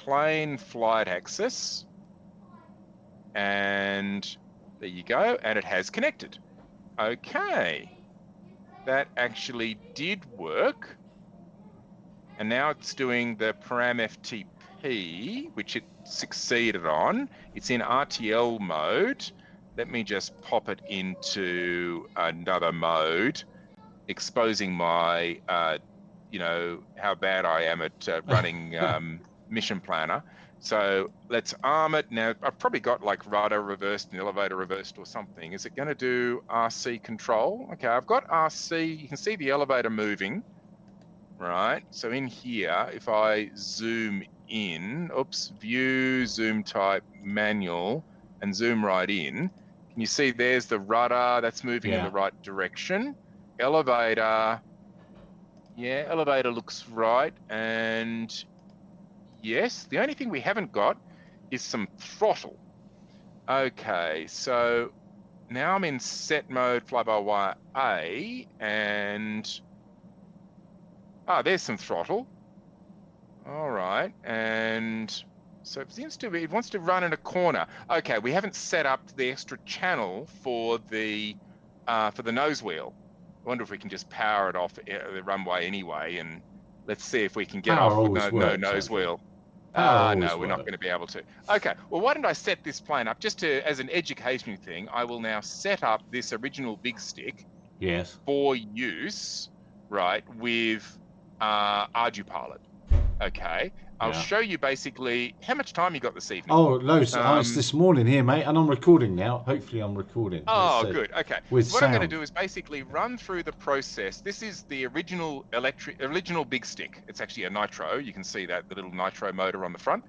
plane flight axis. And there you go, and it has connected. Okay, that actually did work. And now it's doing the param FTP, which it succeeded on. It's in RTL mode. Let me just pop it into another mode, exposing my, you know, how bad I am at running Mission Planner. So let's arm it. Now, I've probably got like rudder reversed and elevator reversed or something. Is it going to do RC control? Okay, I've got RC. You can see the elevator moving, right? So in here, if I zoom in, oops, view, zoom type, manual, and zoom right in, can you see there's the rudder that's moving in the right direction? Elevator, yeah, elevator looks right. And yes, the only thing we haven't got is some throttle. Okay, so now I'm in set mode, fly-by-wire A, and there's some throttle. All right, and so it seems to be, it wants to run in a corner. Okay, we haven't set up the extra channel for the nose wheel. I wonder if we can just power it off the runway anyway, and let's see if we can get off with no nose wheel. No, we're not going to be able to. Okay, well, why don't I set this plane up just to, as an education thing, I will now set up this original big stick for use, right, with Ardupilot. Okay, I'll show you basically how much time you got this evening. Oh, loads. It's this morning here, mate, and I'm recording now. Hopefully I'm recording. Oh, good. Okay. With so what sound. I'm going to do is basically run through the process. This is the original big stick. It's actually a nitro. You can see that, the little nitro motor on the front.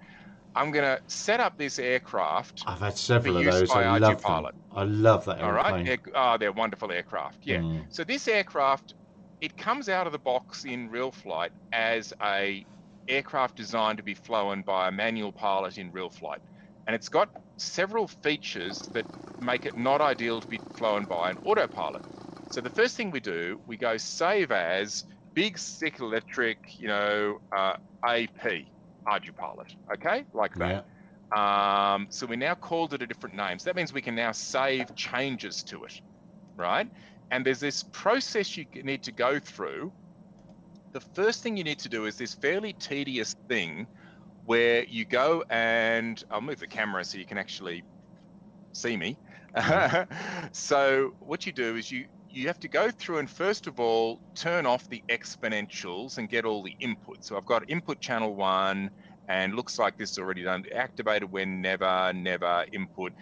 I'm going to set up this aircraft. I've had several of those. I love them. I love that airplane. All right. They're wonderful aircraft. Yeah. So this aircraft, it comes out of the box in real flight as a aircraft designed to be flown by a manual pilot in real flight. And it's got several features that make it not ideal to be flown by an autopilot. So the first thing we do, we go save as big stick electric, AP, Ardupilot, okay? Like that. Yeah. So we now called it a different name. So that means we can now save changes to it, right? And there's this process you need to go through. The first thing you need to do is this fairly tedious thing where you go and I'll move the camera so you can actually see me. So what you do is you have to go through and first of all turn off the exponentials and get all the inputs. So I've got input channel 1 and looks like this is already done. Activated when never input.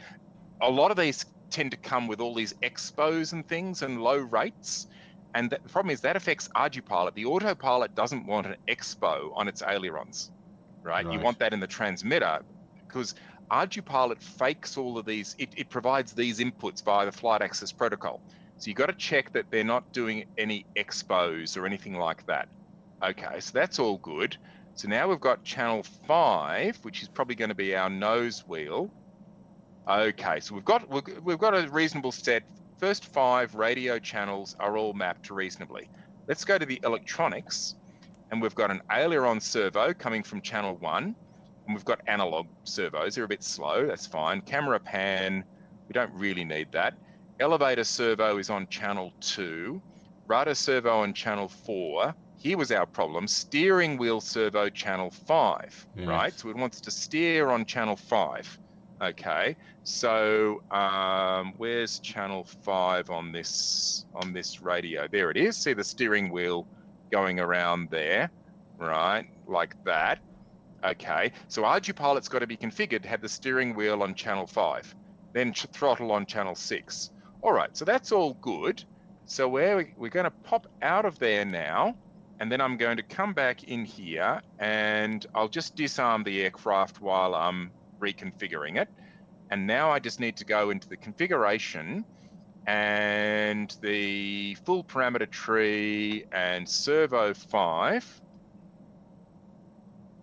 A lot of these tend to come with all these expos and things and low rates. And the problem is that affects Ardupilot. The autopilot doesn't want an expo on its ailerons, right? You want that in the transmitter because Ardupilot fakes all of these. It provides these inputs via the flight access protocol. So you've got to check that they're not doing any expos or anything like that. Okay, so that's all good. So now we've got channel 5, which is probably going to be our nose wheel. Okay, so we've got a reasonable set. First 5 radio channels are all mapped reasonably. Let's go to the electronics, and we've got an aileron servo coming from channel 1, and we've got analog servos. They're a bit slow, that's fine. Camera pan, we don't really need that. Elevator servo is on channel 2. Rudder servo on channel 4. Here was our problem. Steering wheel servo channel 5, right? So it wants to steer on channel 5. Okay, so where's channel 5 on this radio? There it is. See the steering wheel going around there, right? Like that. Okay, so Ardupilot's got to be configured to have the steering wheel on channel 5, then throttle on channel 6. All right, so that's all good. So we're going to pop out of there now, and then I'm going to come back in here, and I'll just disarm the aircraft while I'm reconfiguring it. And now I just need to go into the configuration and the full parameter tree and servo 5,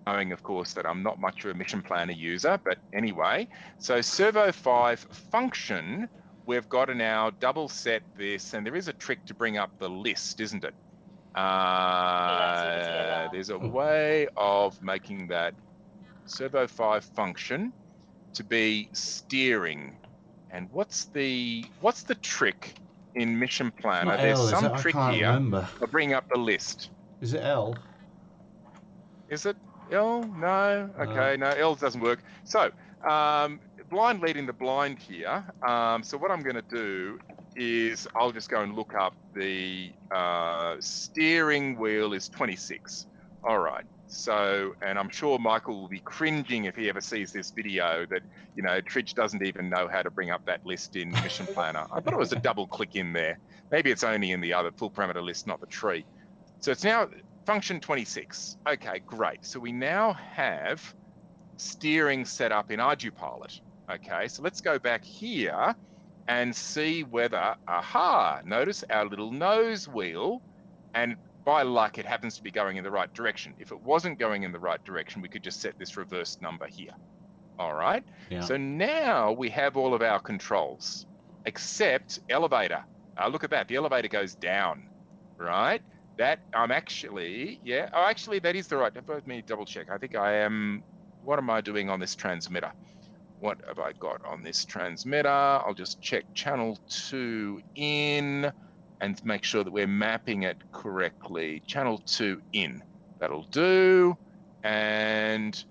knowing of course that I'm not much of a mission planner user, but anyway, so servo 5 function, we've got to now double set this, and there is a trick to bring up the list, isn't it? There's a way of making that servo 5 function to be steering. And what's the trick in Mission Planner? There's L, some I trick can't here. remember. I'll bring up the list. Is it L? Is it L? No. Okay, no, L doesn't work. So blind leading the blind here. So what I'm going to do is I'll just go and look up the steering wheel is 26. All right. So, and I'm sure Michael will be cringing if he ever sees this video that, Tridge doesn't even know how to bring up that list in Mission Planner. I thought it was a double click in there. Maybe it's only in the other full parameter list, not the tree. So it's now function 26. Okay, great. So we now have steering set up in Ardupilot. Okay, so let's go back here and see whether, notice our little nose wheel, and by luck, it happens to be going in the right direction. If it wasn't going in the right direction, we could just set this reverse number here. All right. Yeah. So now we have all of our controls, except elevator. Look at that. The elevator goes down, right? That I'm actually, actually, that is the right. Let me double check. I think I am. What am I doing on this transmitter? What have I got on this transmitter? I'll just check channel 2 in and make sure that we're mapping it correctly. Channel 2 in. That'll do. And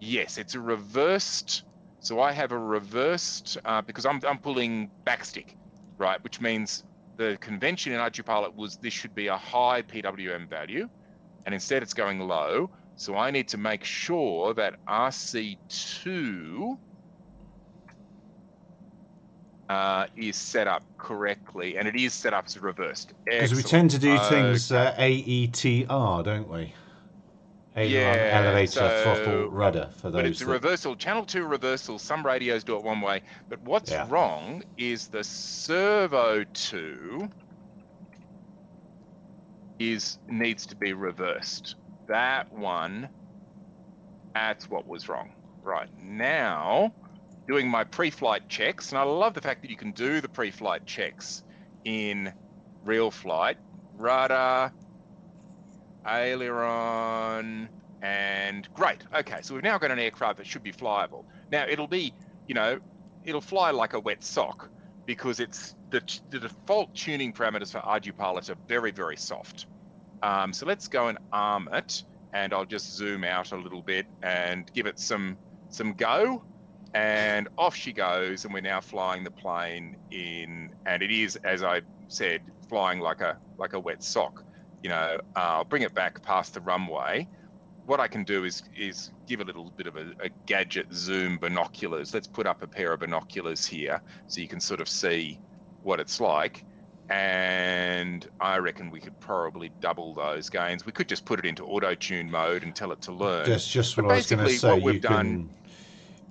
yes, it's a reversed. So I have a reversed because I'm pulling backstick, right? Which means the convention in Ardupilot was this should be a high PWM value, and instead it's going low. So I need to make sure that RC2 is set up correctly, and it is set up as reversed. Because we tend to do things AETR, don't we? Aileron, elevator, throttle, rudder, for those. But it's a reversal, channel 2 reversal. Some radios do it one way, but what's wrong is the servo 2 needs to be reversed. That one, that's what was wrong. Right, now, doing my pre-flight checks, and I love the fact that you can do the pre-flight checks in real flight. Rudder, aileron, and great. Okay, so we've now got an aircraft that should be flyable. Now it'll be, it'll fly like a wet sock because it's the default tuning parameters for Ardupilot are very, very soft. So let's go and arm it, and I'll just zoom out a little bit and give it some go, and off she goes, and we're now flying the plane in, and it is, as I said, flying like a wet sock. I'll bring it back past the runway. What I can do is give a little bit of a gadget zoom binoculars. Let's put up a pair of binoculars here so you can sort of see what it's like. And I reckon we could probably double those gains. We could just put it into auto-tune mode and tell it to learn. That's just what I was going to say. What we've done,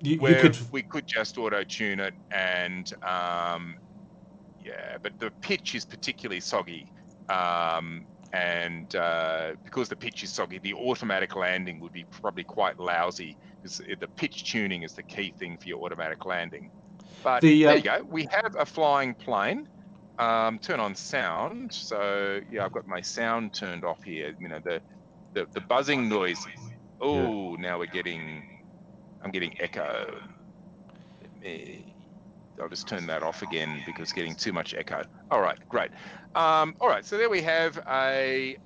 we could just auto-tune it, and but the pitch is particularly soggy. And because the pitch is soggy, the automatic landing would be probably quite lousy, because the pitch tuning is the key thing for your automatic landing. But there you go. We have a flying plane. Turn on sound. So I've got my sound turned off here. The buzzing noise. Oh, now I'm getting echo. I'll just turn that off again because it's getting too much echo. All right, great. All right, so there we have a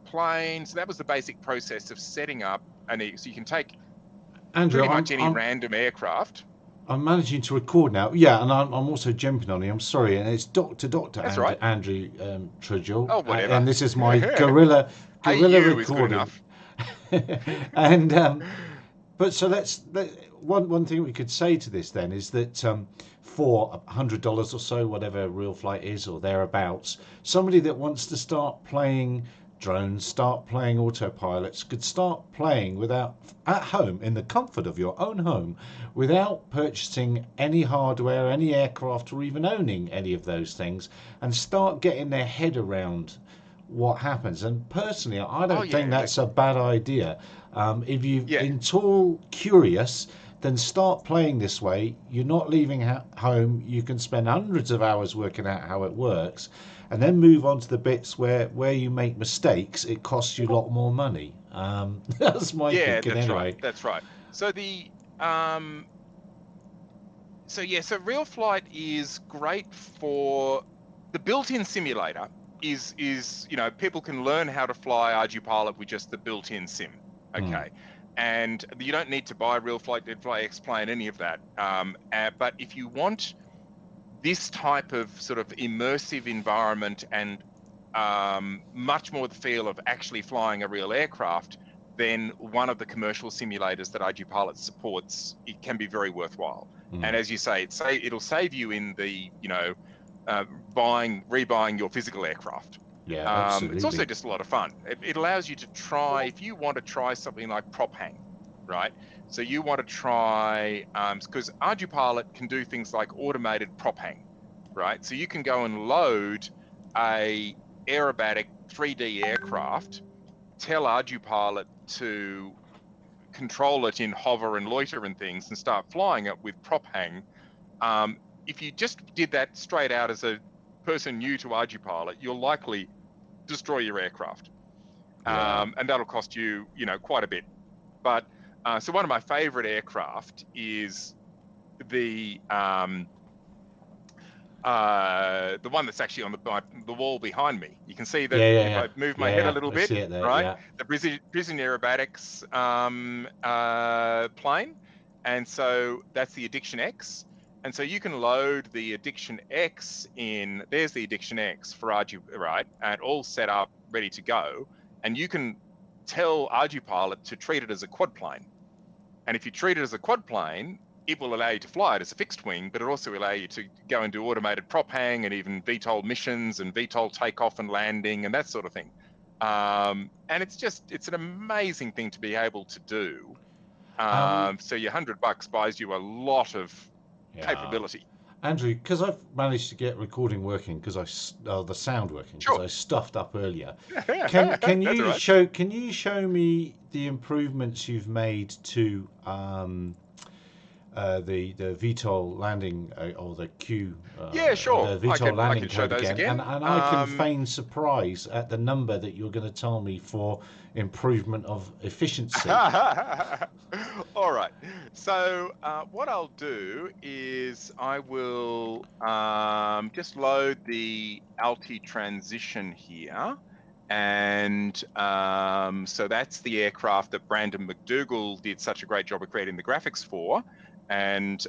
plane. So that was the basic process of setting up so you can take Andrew, pretty much any random aircraft. I'm managing to record now. Yeah, and I'm also jumping on you. I'm sorry, and it's Dr. Andrew Tridgell. Oh, whatever. And this is my guerrilla recording. And but so one thing we could say to this then is that for $100 or so, whatever real flight is or thereabouts, somebody that wants to start playing drones, start playing autopilots, could start playing at home, in the comfort of your own home, without purchasing any hardware, any aircraft, or even owning any of those things, and start getting their head around what happens. And personally, I don't think that's a bad idea. If you're at all curious, then start playing this way. You're not leaving home. You can spend hundreds of hours working out how it works, and then move on to the bits where you make mistakes. It costs you a lot more money. That's my thinking that's anyway. right. That's right. So so real flight is great for the built-in simulator is people can learn how to fly Ardupilot with just the built-in sim. Okay. And you don't need to buy real flight, X-Plane, any of that. But if you want this type of sort of immersive environment and much more the feel of actually flying a real aircraft, then one of the commercial simulators that Ardupilot supports, it can be very worthwhile. And as you say, it'll save you in the, rebuying your physical aircraft. Yeah, absolutely. It's also just a lot of fun. It allows you to try, if you want to try something like prop hang, right? So you want to try, because Ardupilot can do things like automated prop hang, right? So you can go and load a aerobatic 3D aircraft, tell Ardupilot to control it in hover and loiter and things and start flying it with prop hang. If you just did that straight out as a person new to Ardupilot, you'll likely destroy your aircraft. And that'll cost you, quite a bit. But so one of my favorite aircraft is the one that's actually on the wall behind me. You can see that if I move my head a little bit, there, right? The Precision Aerobatics plane, and so that's the Addiction X. And so you can load the Addiction X in. There's the Addiction X for Ardupilot, right? And all set up, ready to go. And you can tell Ardupilot to treat it as a quad plane. And if you treat it as a quad plane, it will allow you to fly it as a fixed wing, but it also will allow you to go and do automated prop hang and even VTOL missions and VTOL takeoff and landing and that sort of thing. And it's an amazing thing to be able to do. So your $100 buys you a lot of capability. Andrew, because I've managed to get recording working, because the sound working, because I stuffed up earlier. Can you show me the improvements you've made to the VTOL landing or the Q? Sure. The VTOL landing I can show code those again. and I can feign surprise at the number that you're going to tell me for improvement of efficiency. All right. So what I'll do is I will just load the Alti transition here. And so that's the aircraft that Brandon McDougall did such a great job of creating the graphics for. And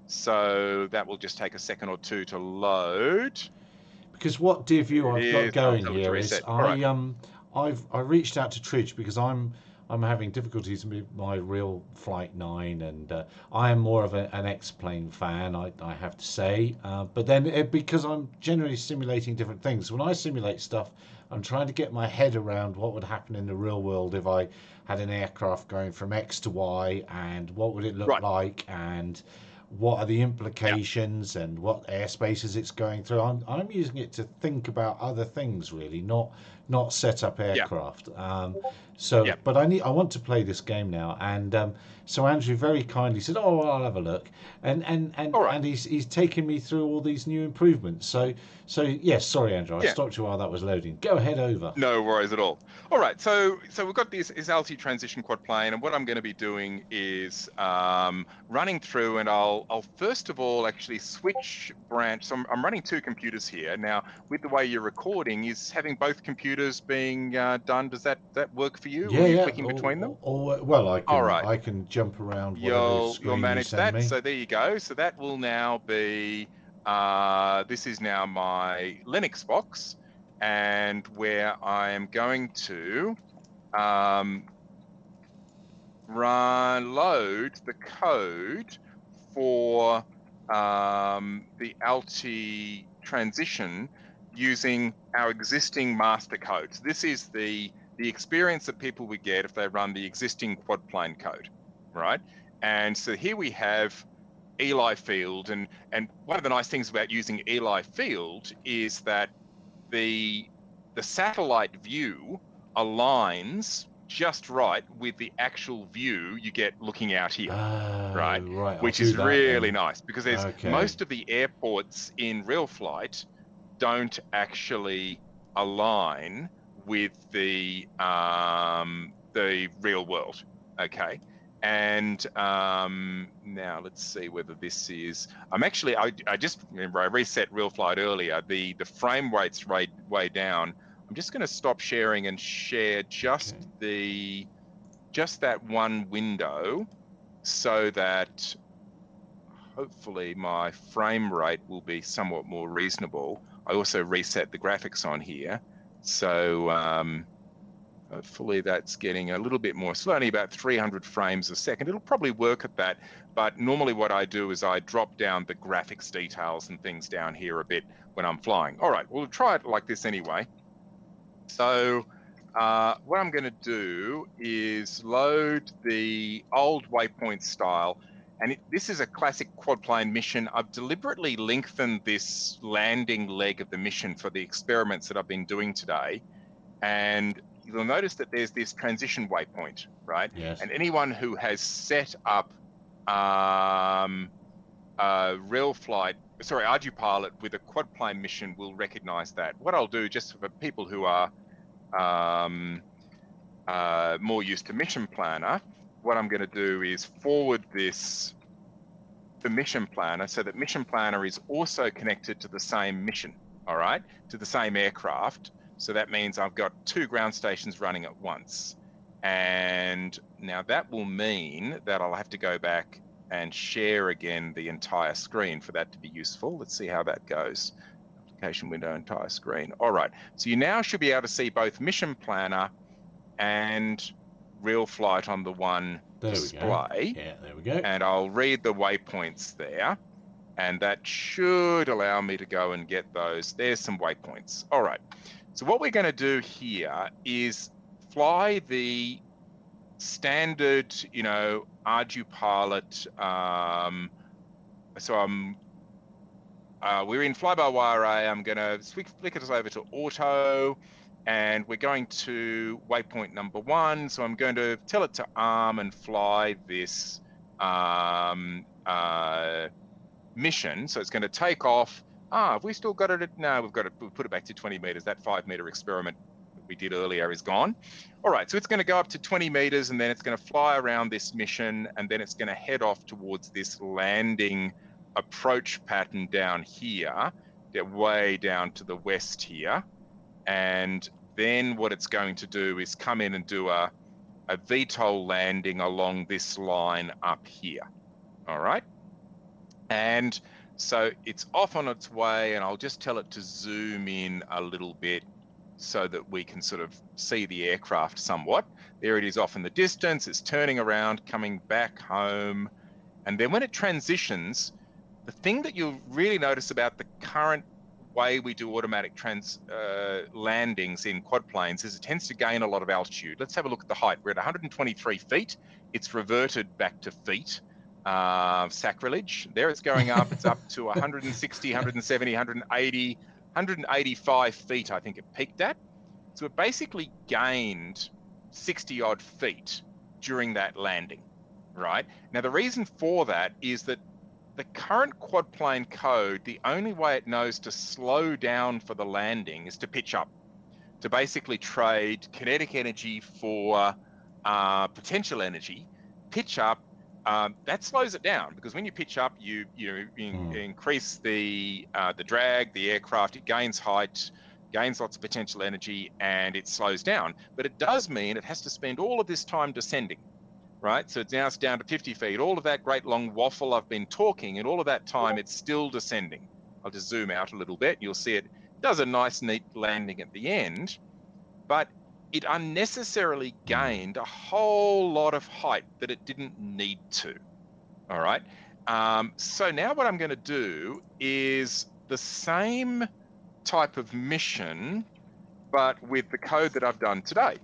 so that will just take a second or two to load. Because what dear view I've got going here is I reached out to Tridge because I'm having difficulties with my real Flight 9 and I am more of an X-Plane fan, I have to say. But then because I'm generally simulating different things, when I simulate stuff, I'm trying to get my head around what would happen in the real world if I had an aircraft going from X to Y and what would it look like and what are the implications and what airspaces it's going through. I'm using it to think about other things really, not set up aircraft. But I want to play this game now, and so Andrew very kindly said, "Oh, well, I'll have a look," and he's taken me through all these new improvements. So yes, sorry Andrew, I stopped you while that was loading. Go ahead over. No worries at all. All right, so we've got this Alti transition quad plane, and what I'm going to be doing is running through, and I'll first of all actually switch branch. So I'm running two computers here now. With the way you're recording, is having both computers being done? Does that work for you? Yeah, Are you clicking between them? Well, I can jump around whatever screen you'll manage you send that. me. So there you go. So that will now be. This is now my Linux box, and where I am going to load the code for the Alti transition using our existing master code. So this is the experience that people would get if they run the existing Quadplane code, right? And so here we have Eli Field, and one of the nice things about using Eli Field is that the satellite view aligns just right with the actual view you get looking out here, right? Which is really nice because there's most of the airports in real flight don't actually align with the real world. Okay. And now let's see whether this is. I just remember I reset real flight earlier. The frame rate's way down. I'm just going to stop sharing and share just that one window, so that hopefully my frame rate will be somewhat more reasonable. I also reset the graphics on here, so hopefully that's getting a little bit more slow, only about 300 frames a second. It'll probably work at that, but normally what I do is I drop down the graphics details and things down here a bit when I'm flying. All right, we'll try it like this anyway. So what I'm going to do is load the old waypoint style, and this is a classic quadplane mission. I've deliberately lengthened this landing leg of the mission for the experiments that I've been doing today, and you'll notice that there's this transition waypoint, right? Yes. And anyone who has set up Ardupilot with a quadplane mission will recognize that. What I'll do, just for people who are more used to Mission Planner, what I'm going to do is forward this to Mission Planner so that Mission Planner is also connected to the same mission, all right, to the same aircraft. So that means I've got two ground stations running at once. And now that will mean that I'll have to go back and share again the entire screen for that to be useful. Let's see how that goes. Application window, entire screen. All right, so you now should be able to see both Mission Planner and real flight on the one display. Yeah, there we go. And I'll read the waypoints there, and that should allow me to go and get those. There's some waypoints. All right, so what we're going to do here is fly the standard, Ardupilot. We're in fly-by-wire array. I'm going to flick it over to auto, and we're going to waypoint number 1. So I'm going to tell it to arm and fly this mission. So it's going to take off. Have we still got it? No, we'll put it back to 20 meters. That 5-meter experiment that we did earlier is gone. All right, so it's going to go up to 20 meters, and then it's going to fly around this mission, and then it's going to head off towards this landing approach pattern down here, way down to the west here. And then what it's going to do is come in and do a VTOL landing along this line up here. All right. And so it's off on its way, and I'll just tell it to zoom in a little bit so that we can sort of see the aircraft somewhat. There it is off in the distance. It's turning around, coming back home. And then when it transitions, the thing that you'll really notice about the current way we do automatic landings in quadplanes is it tends to gain a lot of altitude. Let's have a look at the height. We're at 123 feet. It's reverted back to feet. Sacrilege. There it's going up. It's up to 160, 170, 180, 185 feet, I think it peaked at. So it basically gained 60 odd feet during that landing, right? Now, the reason for that is that the current quadplane code, the only way it knows to slow down for the landing is to pitch up, to basically trade kinetic energy for potential energy. Pitch up, that slows it down, because when you pitch up, you increase the drag, the aircraft, it gains height, gains lots of potential energy, and it slows down. But it does mean it has to spend all of this time descending. Right, so now it's down to 50 feet. All of that great long waffle I've been talking, and all of that time it's still descending. I'll just zoom out a little bit. You'll see it does a nice, neat landing at the end, but it unnecessarily gained a whole lot of height that it didn't need to. All right. So now what I'm going to do is the same type of mission, but with the code that I've done today.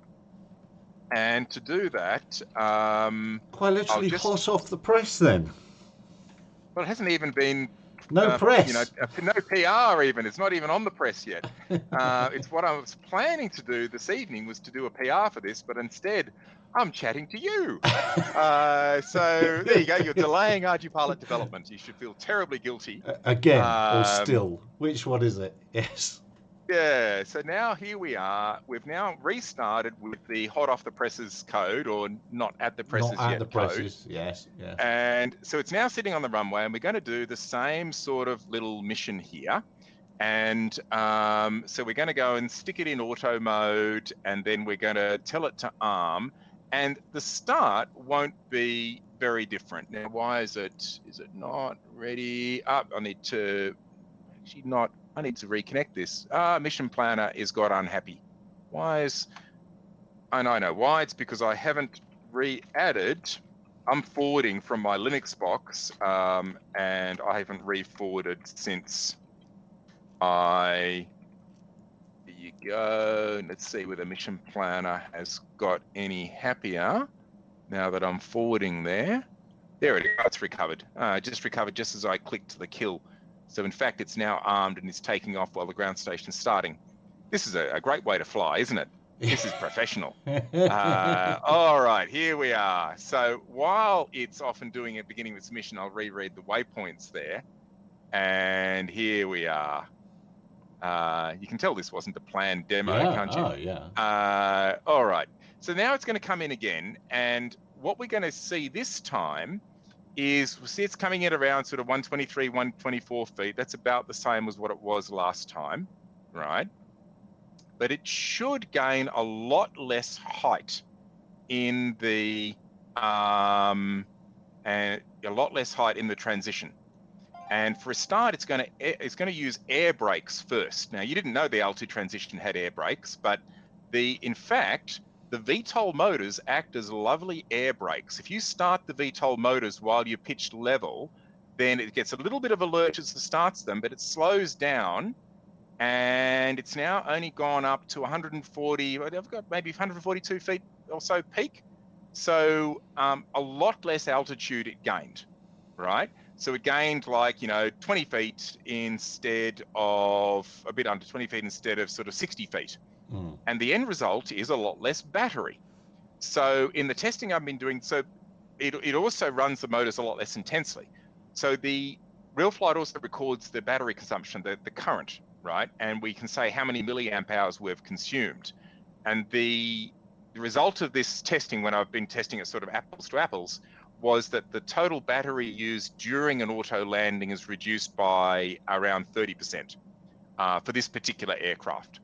And to do that, quite literally hot off the press then. Well, it hasn't even been no press. No PR even. It's not even on the press yet. It's what I was planning to do this evening, was to do a PR for this, but instead I'm chatting to you. So there you go. You're delaying Ardupilot development. You should feel terribly guilty. Again, or still. Which one is it? Yes. Yeah, so now here we are. We've now restarted with the hot off the presses code, or not at the Not presses at yet the code. presses, yes, yes. And so it's now sitting on the runway, and we're going to do the same sort of little mission here. And so we're going to go and stick it in auto mode, and then we're going to tell it to arm. And the start won't be very different. Now, why is it not ready? Up, I need to actually not. I need to reconnect this. Mission planner is got unhappy. Why is? And I know why. It's because I haven't re-added. I'm forwarding from my Linux box, and I haven't re-forwarded since there you go. Let's see whether Mission Planner has got any happier now that I'm forwarding there. There it is. It's recovered. Just recovered just as I clicked the kill. So in fact, it's now armed and is taking off while the ground station is starting. This is a great way to fly, isn't it? This is professional. All right, here we are. So while it's off and doing it, beginning this mission, I'll reread the waypoints there. And here we are. You can tell this wasn't a planned demo, can't you? Yeah. All right. So now it's going to come in again. And what we're going to see this time is, we'll see it's coming in around sort of 123, 124 feet. That's about the same as what it was last time, right? But it should gain a lot less height in the and a lot less height in the transition. And for a start, it's going to use air brakes first. Now, you didn't know the Alti transition had air brakes, but in fact, the VTOL motors act as lovely air brakes. If you start the VTOL motors while you're pitched level, then it gets a little bit of a lurch as it starts them, but it slows down. And it's now only gone up to 140, I've got maybe 142 feet or so peak. So a lot less altitude it gained, right? So it gained 20 feet instead of, a bit under 20 feet instead of sort of 60 feet. And the end result is a lot less battery. So in the testing I've been doing, so it also runs the motors a lot less intensely. So the real flight also records the battery consumption, the current, right? And we can say how many milliamp hours we've consumed. And the result of this testing, when I've been testing it sort of apples to apples, was that the total battery used during an auto landing is reduced by around 30% for this particular aircraft,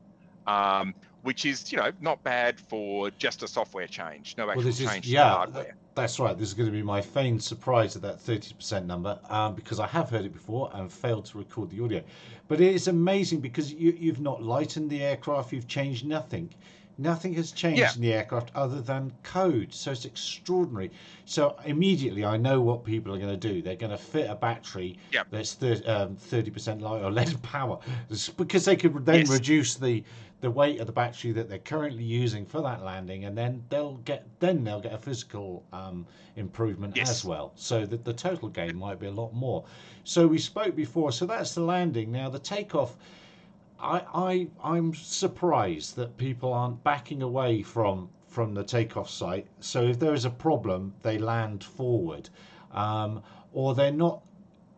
which is, not bad for just a software change, no actual change to the hardware. That's right. This is going to be my feigned surprise at that 30% number, because I have heard it before and failed to record the audio. But it is amazing because you've not lightened the aircraft, you've changed nothing. Nothing has changed in the aircraft other than code. So it's extraordinary. So immediately I know what people are going to do. They're going to fit a battery that's 30% lighter or lead power, because they could then reduce the weight of the battery that they're currently using for that landing, and then they'll get a physical improvement as well. So that the total gain might be a lot more. So we spoke before. So that's the landing. Now the takeoff. I'm surprised that people aren't backing away from the takeoff site. So if there is a problem, they land forward, or they're not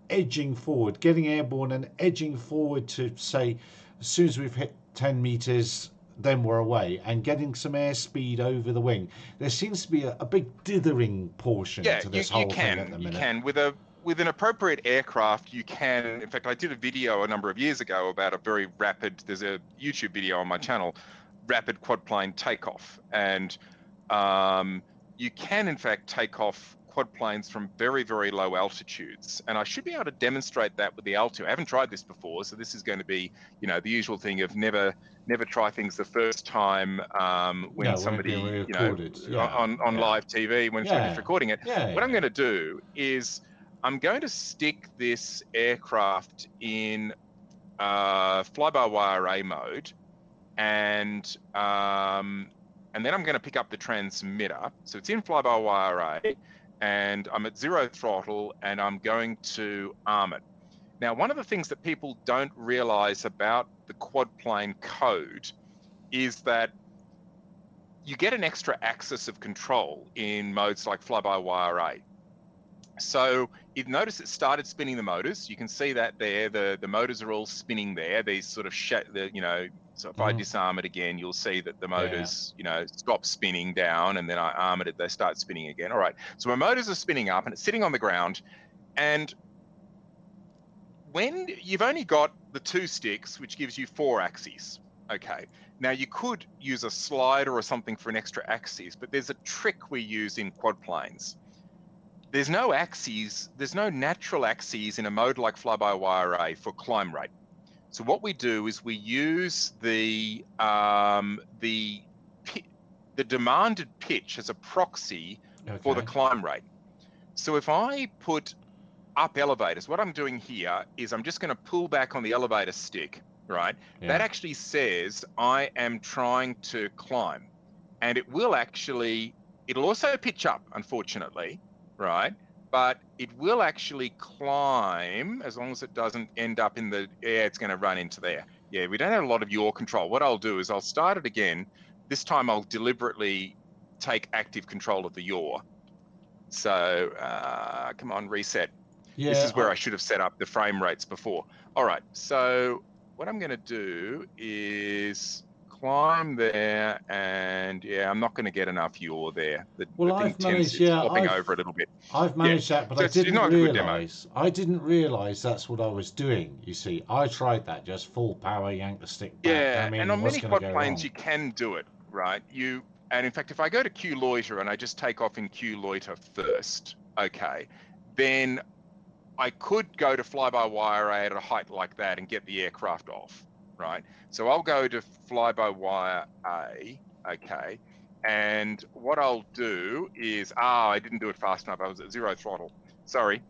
edging forward, getting airborne and edging forward to say, as soon as we've hit 10 meters, then we're away, and getting some airspeed over the wing. There seems to be a big dithering portion to this whole thing at the minute. You can, with an appropriate aircraft, you can. In fact, I did a video a number of years ago about a very rapid, there's a YouTube video on my channel, rapid quadplane takeoff. And you can, in fact, take off quadplanes from very, very low altitudes. And I should be able to demonstrate that with the Alti. I haven't tried this before, so this is going to be, the usual thing of never try things the first time when somebody, on live TV, when somebody's recording it. What I'm going to do is I'm going to stick this aircraft in fly-by-wire mode, and then I'm going to pick up the transmitter. So it's in fly-by-wire, and I'm at 0 throttle, and I'm going to arm it. Now, one of the things that people don't realize about the quadplane code is that you get an extra axis of control in modes like fly-by-wire. So you notice it started spinning the motors. You can see that there. The motors are all spinning there. These sort of so if I disarm it again, you'll see that the motors, stop spinning down, and then I arm it, they start spinning again. All right. So my motors are spinning up, and it's sitting on the ground. And when you've only got the 2 sticks, which gives you 4 axes. Okay. Now you could use a slider or something for an extra axis, but there's a trick we use in quad planes. There's no axes, there's no natural axes in a mode like fly-by-wire array for climb rate. So what we do is we use the demanded pitch as a proxy for the climb rate. So if I put up elevators, what I'm doing here is I'm just going to pull back on the elevator stick, right? Yeah. That actually says I am trying to climb, and it'll also pitch up, unfortunately, right? But it will actually climb as long as it doesn't end up in the air. It's going to run into there. Yeah, we don't have a lot of yaw control. What I'll do is I'll start it again. This time I'll deliberately take active control of the yaw. So come on, reset. Yeah, this is where I should have set up the frame rates before. All right, so what I'm going to do is climb there, and yeah, I'm not going to get enough yaw there. The thing tends to flopping over a little bit. I've managed that, but I didn't realise that's what I was doing. You see, I tried that, just full power, yank the stick back. Yeah, and on many quad planes you can do it, right? And in fact, if I go to Q loiter and I just take off in Q loiter first, okay, then I could go to fly-by-wire at a height like that and get the aircraft off, right? So I'll go to fly-by-wire A, okay, and what I'll do is, I didn't do it fast enough. I was at 0 throttle. Sorry.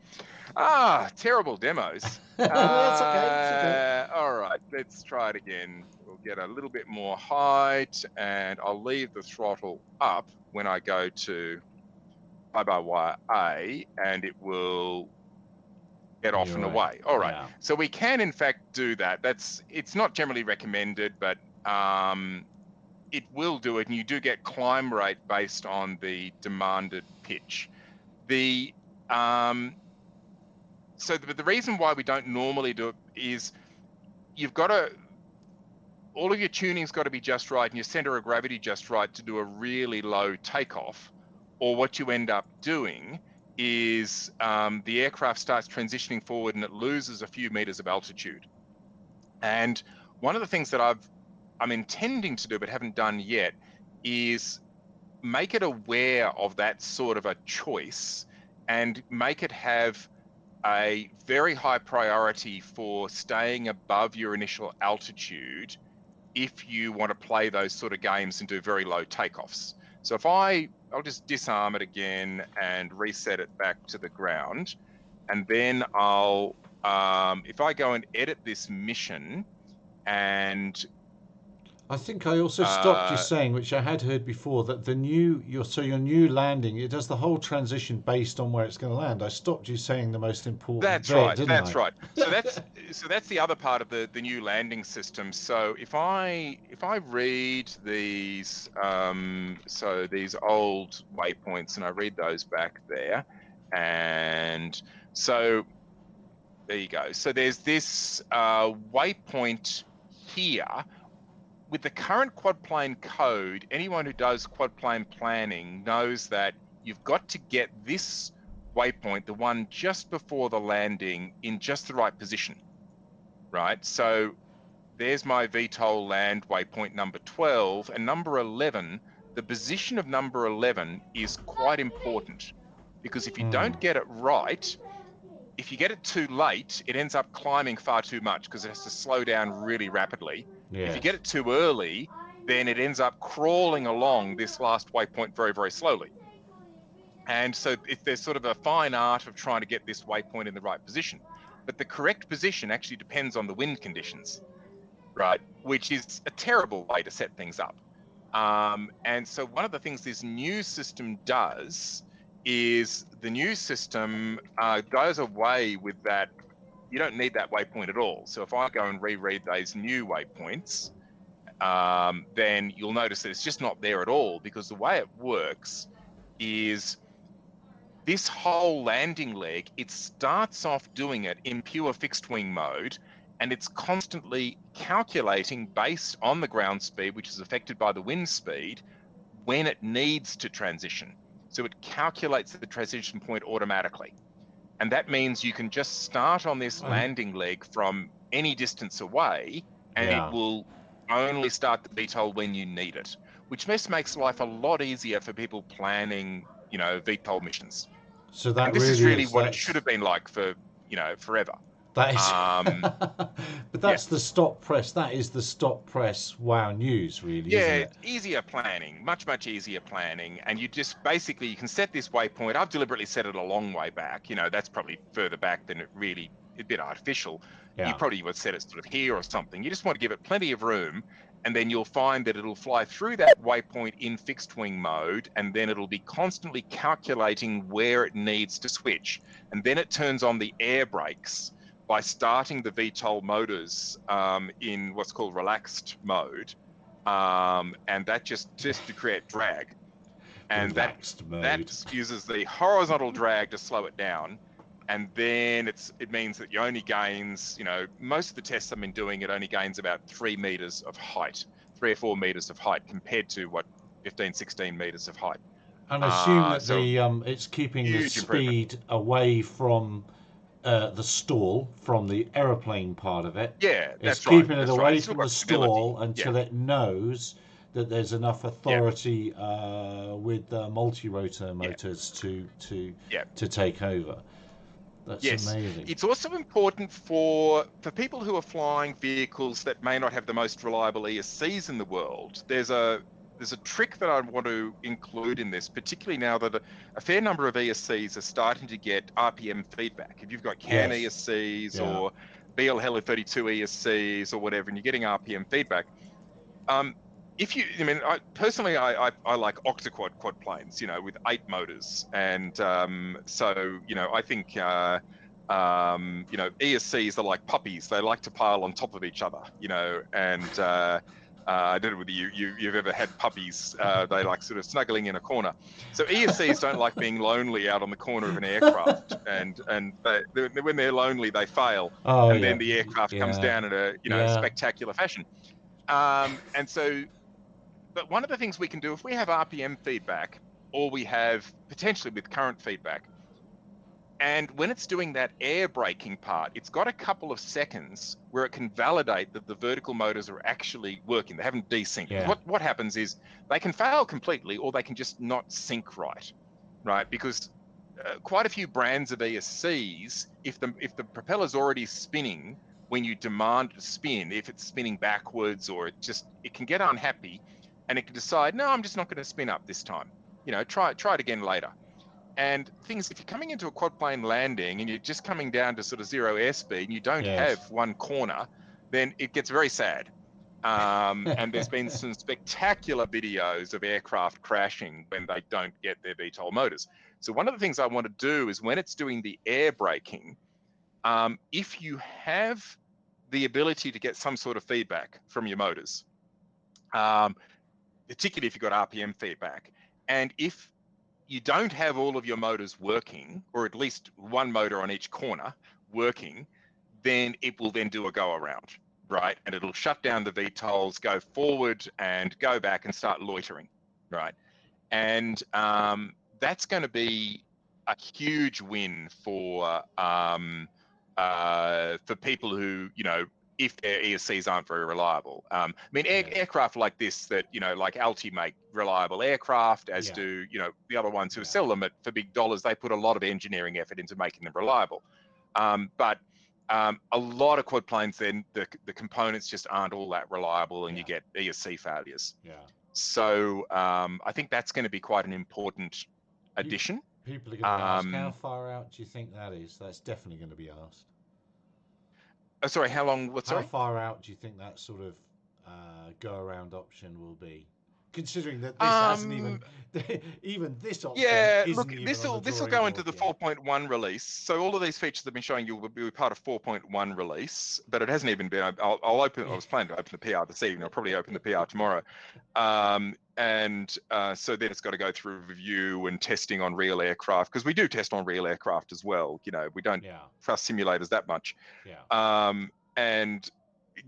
Terrible demos. That's okay. All right, let's try it again. We'll get a little bit more height, and I'll leave the throttle up when I go to fly-by-wire A, and it will get off and away. All right. Yeah. So we can in fact do that. It's not generally recommended, but it will do it, and you do get climb rate based on the demanded pitch. The reason why we don't normally do it is all of your tuning's got to be just right and your center of gravity just right to do a really low takeoff, or what you end up doing is the aircraft starts transitioning forward and it loses a few meters of altitude. And one of the things that I'm intending to do but haven't done yet is make it aware of that sort of a choice and make it have a very high priority for staying above your initial altitude if you want to play those sort of games and do very low takeoffs. So if I'll just disarm it again and reset it back to the ground, and then if I go and edit this mission, and I think I also stopped you saying, which I had heard before, that your new landing, it does the whole transition based on where it's going to land. I stopped you saying the most important bit, didn't I? That's right. So that's the other part of the new landing system. So if I read these these old waypoints and I read those back there, and so there you go. So there's this waypoint here. With the current quadplane code, anyone who does quadplane planning knows that you've got to get this waypoint, the one just before the landing, in just the right position, right? So there's my VTOL land waypoint number 12, and number 11, the position of number 11 is quite important, because if you don't get it right, if you get it too late, it ends up climbing far too much because it has to slow down really rapidly. Yes. If you get it too early, then it ends up crawling along this last waypoint very, very slowly. And so there's sort of a fine art of trying to get this waypoint in the right position. But the correct position actually depends on the wind conditions, right? Which is a terrible way to set things up. And so one of the things this new system does is the new system goes away with that. You don't need that waypoint at all. So if I go and reread those new waypoints, then you'll notice that it's just not there at all, because the way it works is this whole landing leg, it starts off doing it in pure fixed wing mode, and it's constantly calculating based on the ground speed, which is affected by the wind speed, when it needs to transition. So it calculates the transition point automatically. And that means you can just start on this landing leg from any distance away, and it will only start the VTOL when you need it, which just makes life a lot easier for people planning, VTOL missions. So that And this is really really is what it should have been like for, forever. that is but Yeah. that's the stop press. That is the stop press wow news, really, isn't Yeah, it? easier planning, much, much easier planning. And you just basically, you can set this waypoint. I've deliberately set it a long way back. That's probably further back than it really, a bit artificial. You Yeah. probably would set it sort of here or something. You just want to give it plenty of room. And then you'll find that it'll fly through that waypoint in fixed wing mode. And then it'll be constantly calculating where it needs to switch. And then it turns on the air brakes by starting the VTOL motors in what's called relaxed mode. And that just to create drag, and Relaxed mode. that uses the horizontal drag to slow it down, and then it means that you only gains, most of the tests I've been doing, it only gains about 3 meters of height, 3 or 4 meters of height compared to what 15, 16 meters of height. And assume that So the it's keeping the huge improvement. speed away from the stall, from the aeroplane part of it. Yeah, It's that's right. keeping it That's right. away It's still from the got stability. stall Yeah, until it knows that there's enough yeah, authority with multi-rotor yeah, motors yeah. to take over. That's Yes, amazing. it's also important for people who are flying vehicles that may not have the most reliable ESCs in the world. There's a trick that I want to include in this, particularly now that a fair number of ESCs are starting to get RPM feedback. If you've got CAN Yes. ESCs Yeah. or BL Heli 32 ESCs or whatever, and you're getting RPM feedback, if you, I personally, I like octaquad quad planes, with 8 motors, and so I think ESCs are like puppies; they like to pile on top of each other, and I don't know whether you've ever had puppies; they like sort of snuggling in a corner. So ESCs don't like being lonely out on the corner of an aircraft, and when they're lonely, they fail, Oh and yeah. then the aircraft comes Yeah. down in a Yeah. spectacular fashion. And so, but one of the things we can do if we have RPM feedback, or we have potentially with current feedback, and when it's doing that air braking part, it's got a couple of seconds where it can validate that the vertical motors are actually working. They haven't desynced. Because Yeah. what happens is they can fail completely, or they can just not sync right? Because quite a few brands of ESCs, if the propeller's already spinning when you demand it to spin, if it's spinning backwards, or it can get unhappy, and it can decide, no, I'm just not going to spin up this time. Try it again later. And things, if you're coming into a quad plane landing and you're just coming down to sort of zero airspeed and you don't Yes. have one corner, then it gets very sad. And there's been some spectacular videos of aircraft crashing when they don't get their VTOL motors. So one of the things I want to do is when it's doing the air braking, if you have the ability to get some sort of feedback from your motors, particularly if you've got RPM feedback, and if you don't have all of your motors working, or at least one motor on each corner working, then it will then do a go around, right? And it'll shut down the VTOLs, go forward and go back and start loitering, right? And that's going to be a huge win for people who, if their ESCs aren't very reliable. Aircraft like this that, like Alti make reliable aircraft, as do, the other ones who sell them for big dollars. They put a lot of engineering effort into making them reliable. But a lot of quad planes, then the components just aren't all that reliable, and you get ESC failures. Yeah. So I think that's going to be quite an important addition. People are going to ask, how far out do you think that is? That's definitely going to be asked. Sorry, how long? What? How Sorry. far out do you think that sort of go around option will be? considering that this hasn't even even this option Yeah, look, isn't even on the this will drawing go into board the yet. 4.1 release. So all of these features I've been showing you will be part of 4.1 release, but it hasn't even been. I'll open. I was planning to open the PR this evening. I'll probably open the PR tomorrow. So then it's got to go through review and testing on real aircraft, because we do test on real aircraft as well. You know, we don't trust simulators that much. And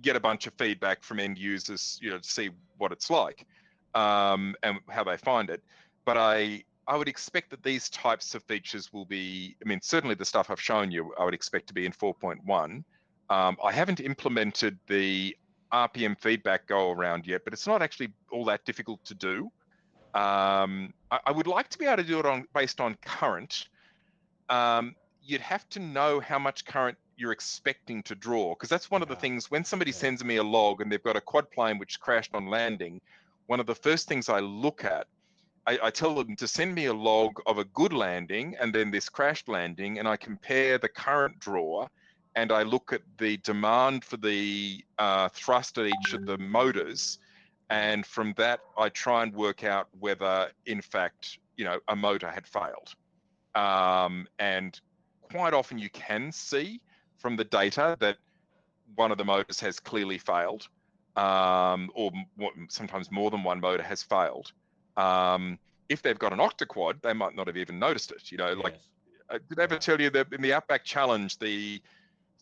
get a bunch of feedback from end users, you know, to see what it's like, and how they find it. But I would expect that these types of features will be, I mean, certainly the stuff I've shown you, I would expect to be in 4.1. I haven't implemented the RPM feedback go around yet, but it's not actually all that difficult to do. I would like to be able to do it based on current. You'd have to know how much current you're expecting to draw, because that's one of the things when somebody sends me a log and they've got a quad plane which crashed on landing, one of the first things I look at, I tell them to send me a log of a good landing and then this crashed landing, and I compare the current draw and I look at the demand for the thrust at each of the motors, and from that I try and work out whether in fact, you know, a motor had failed. And quite often you can see from the data that one of the motors has clearly failed, or sometimes more than one motor has failed. If they've got an octaquad, they might not have even noticed it. You know, like, did I ever tell you that in the Outback Challenge, the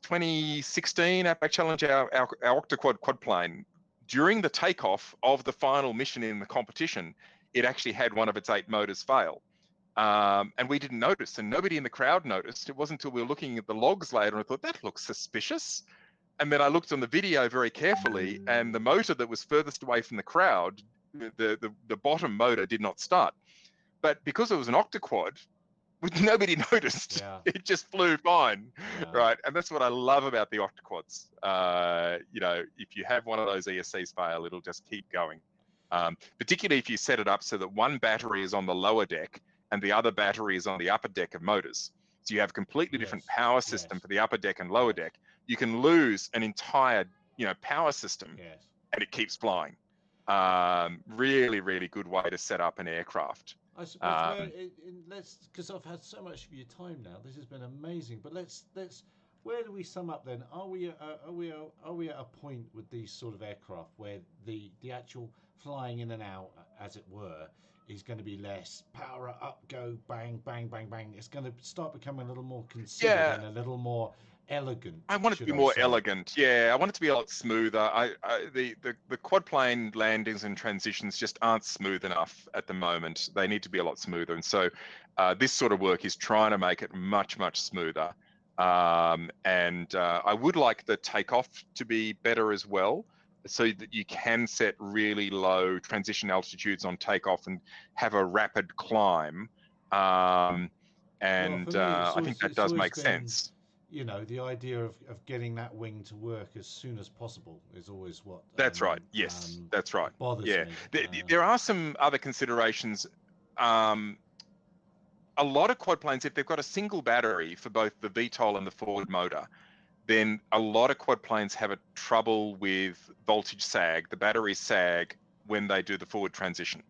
2016 Outback Challenge, our octaquad quad plane, during the takeoff of the final mission in the competition, it actually had one of its 8 motors fail. And we didn't notice, and nobody in the crowd noticed. It wasn't until we were looking at the logs later and I thought, that looks suspicious. And then I looked on the video very carefully, and the motor that was furthest away from the crowd, the bottom motor did not start. But because it was an octaquad, nobody noticed. It just flew fine, right? And that's what I love about the octaquads. You know, if you have one of those ESCs fail, it'll just keep going. Particularly if you set it up so that one battery is on the lower deck and the other battery is on the upper deck of motors. So you have a completely different power system for the upper deck and lower deck. You can lose an entire, you know, power system, and it keeps flying. Really, really good way to set up an aircraft. I suppose let's, because I've had so much of your time now. This has been amazing. But let's where do we sum up then? Are we at a point with these sort of aircraft where the actual flying in and out, as it were, is going to be less power up, go, bang, bang, bang, bang? It's going to start becoming a little more considered and a little more elegant. I want it to be more elegant. Yeah, I want it to be a lot smoother. The quad plane landings and transitions just aren't smooth enough at the moment. They need to be a lot smoother. And so this sort of work is trying to make it much, much smoother. I would like the takeoff to be better as well, so that you can set really low transition altitudes on takeoff and have a rapid climb. I think that does make sense. You know, the idea of getting that wing to work as soon as possible is always what. That's right. Yes, that's right. Bothers me. There are some other considerations. A lot of quad planes, if they've got a single battery for both the VTOL and the forward motor, then a lot of quad planes have a trouble with voltage sag. The batteries sag when they do the forward transition.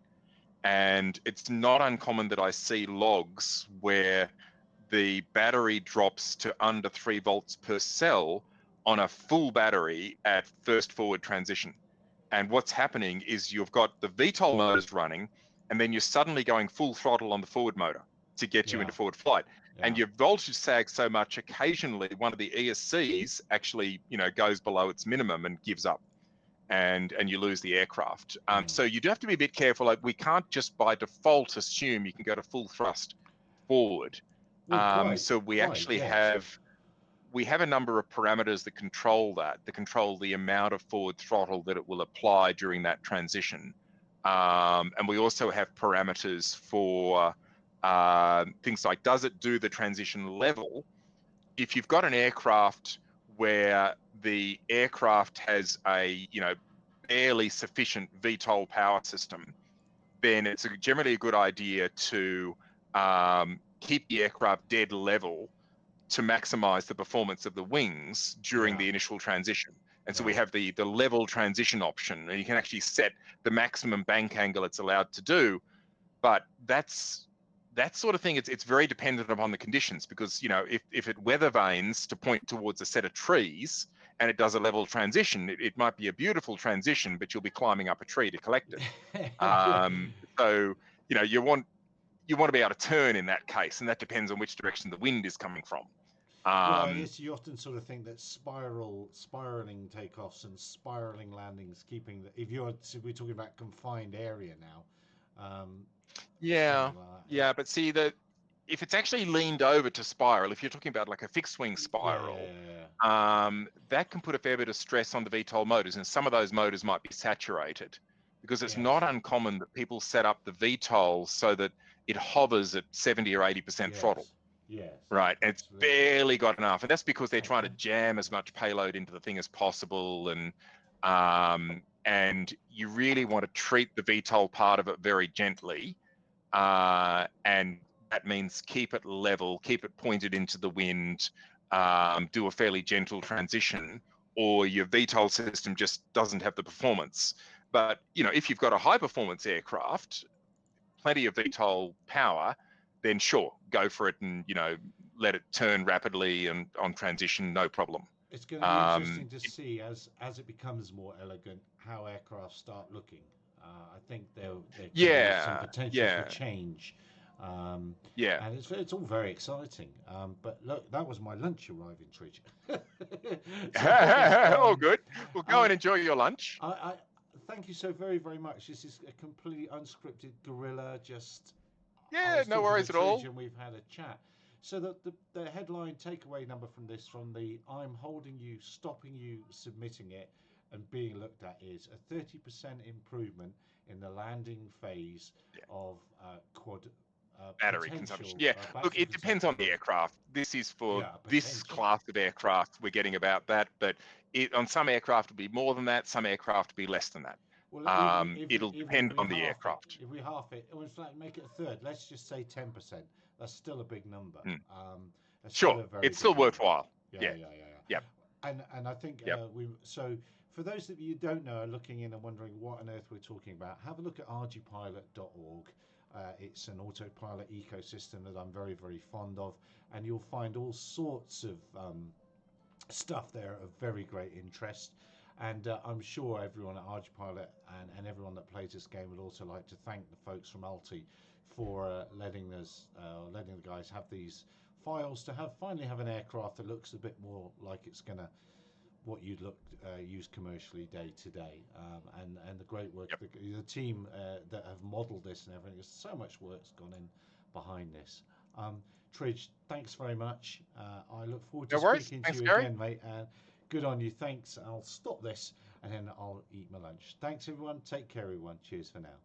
And it's not uncommon that I see logs where the battery drops to under 3 volts per cell on a full battery at first forward transition. And what's happening is you've got the VTOL motors running, and then you're suddenly going full throttle on the forward motor to get you into forward flight. And your voltage sags so much, occasionally one of the ESCs actually, you know, goes below its minimum and gives up, and you lose the aircraft. So you do have to be a bit careful. Like, we can't just by default assume you can go to full thrust forward. So we actually have a number of parameters that control that, control the amount of forward throttle that it will apply during that transition. And we also have parameters for things like, does it do the transition level? If you've got an aircraft where the aircraft has a, you know, barely sufficient VTOL power system, then it's generally a good idea to keep the aircraft dead level to maximize the performance of the wings during the initial transition. And so we have the level transition option, and you can actually set the maximum bank angle it's allowed to do. But that sort of thing, it's very dependent upon the conditions, because, you know, if it weather vanes to point towards a set of trees and it does a level transition, it might be a beautiful transition, but you'll be climbing up a tree to collect it. So, you know, you want to be able to turn in that case, and that depends on which direction the wind is coming from. Well, I guess you often sort of think that spiraling takeoffs and spiraling landings, keeping if we're talking about confined area now. Yeah, but see that if it's actually leaned over to spiral, if you're talking about like a fixed wing spiral, that can put a fair bit of stress on the VTOL motors, and some of those motors might be saturated, because it's not uncommon that people set up the VTOL so that it hovers at 70 or 80% throttle. Yes. Right. And it's barely got enough. And that's because they're trying to jam as much payload into the thing as possible. And you really want to treat the VTOL part of it very gently. And that means keep it level, keep it pointed into the wind, do a fairly gentle transition, or your VTOL system just doesn't have the performance. But, you know, if you've got a high performance aircraft, plenty of VTOL power, then sure, go for it, and, you know, let it turn rapidly and on transition, no problem. It's going to be interesting to see as it becomes more elegant how aircraft start looking. I think there can be some potential for change. And it's all very exciting. But look, that was my lunch arriving, Tridge. All good. Well, go and enjoy your lunch. I thank you so very, very much. This is a completely unscripted guerrilla. Just no worries at all. And we've had a chat. So the headline takeaway number from this, from the I'm holding you, stopping you, submitting it, and being looked at, is a 30% improvement in the landing phase of quad battery consumption. Look, it depends on the aircraft. This is for this class of aircraft. We're getting about that, but on some aircraft it'll be more than that. Some aircraft will be less than that. Well, it'll depend on the aircraft. If we half it, in fact, make it a third. Let's just say 10%. That's still a big number. Sure, it's still worthwhile. Yeah. And I think so for those of you who don't know, are looking in and wondering what on earth we're talking about, have a look at ardupilot.org. It's an autopilot ecosystem that I'm very, very fond of, and you'll find all sorts of stuff there of very great interest. And I'm sure everyone at Ardupilot and everyone that plays this game would also like to thank the folks from Alti for letting the guys have these files to finally have an aircraft that looks a bit more like it's gonna what you'd use commercially day to day. And the great work, the team that have modelled this and everything. There's so much work's gone in behind this. Tridge, thanks very much. I look forward to speaking to you again, mate. Good on you. Thanks. I'll stop this and then I'll eat my lunch. Thanks, everyone. Take care, everyone. Cheers for now.